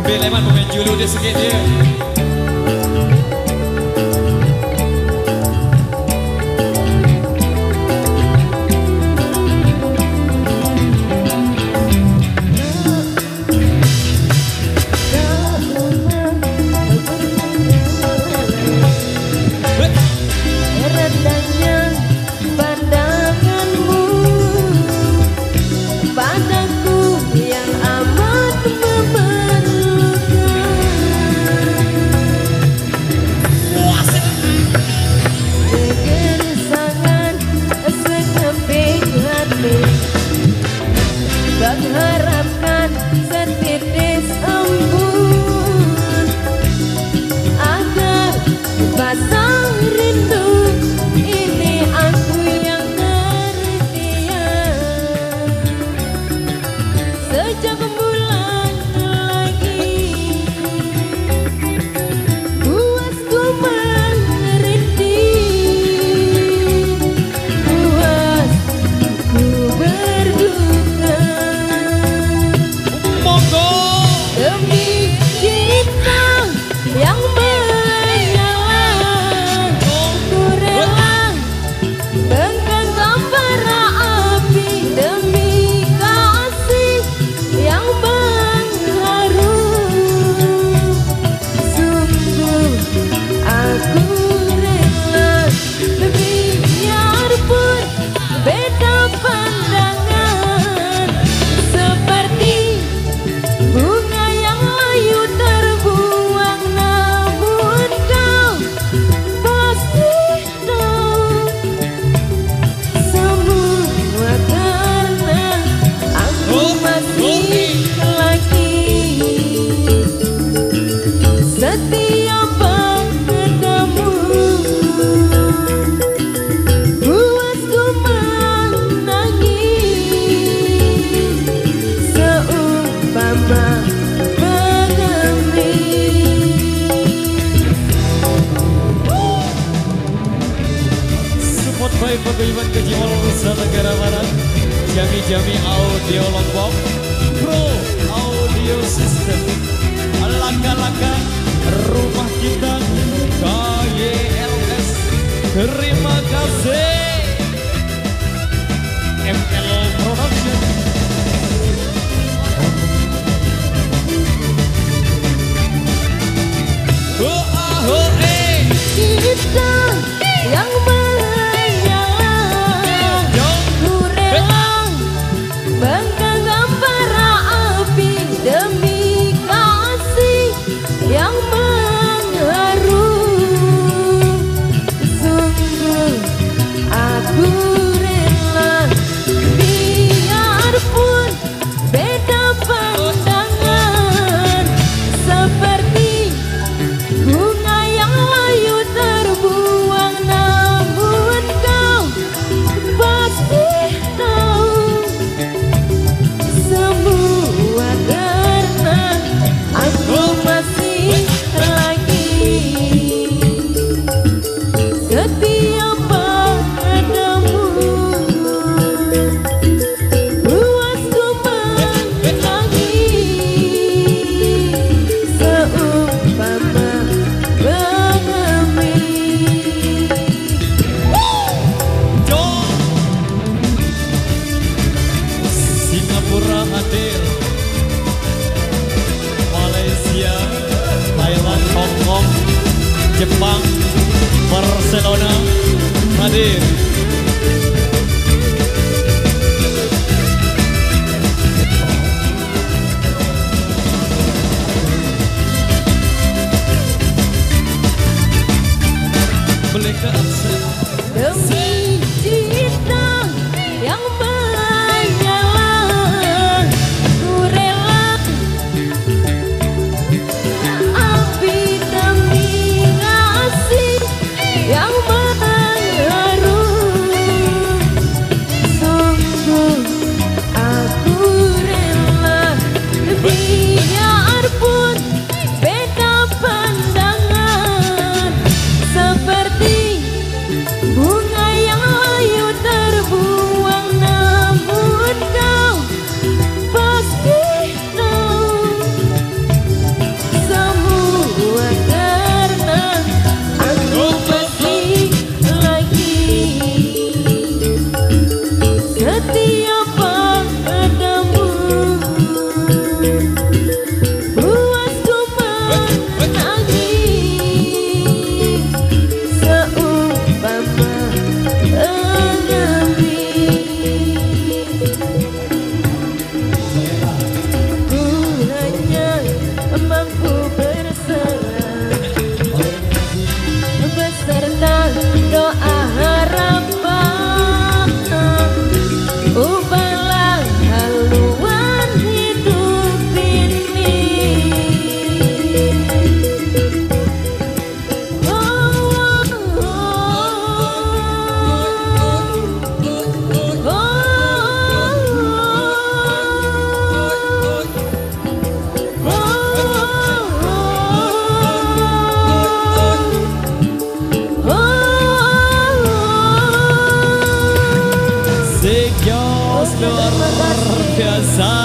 Beleman pemain julu dia sikit dia. Mengharapkan setitis embun agar basah rindu ini aku yang terdiam sejak bulan lagi puasku merintih puasku berduka demi cinta yang menyala, ku rela menggenggam bara api demi kasih yang mengharu. Sungguh aku rela biarpun beda pandangan seperti bunga yang layu terbuang, namun kau pasti tahu semua karena aku masih lagi setia padamu. Puasku menangis seumpama Support by Paguyuban Kejiwal Nusa Tenggara Barat, Jami Audio Lombok, Pro Audio System, Laka-Laka Rumah Kita, KYLS, terima kasih, ML Production. kita yang menyala, ku rela menggenggam bara api demi kasih yang mengharu. Sungguh luar biasa.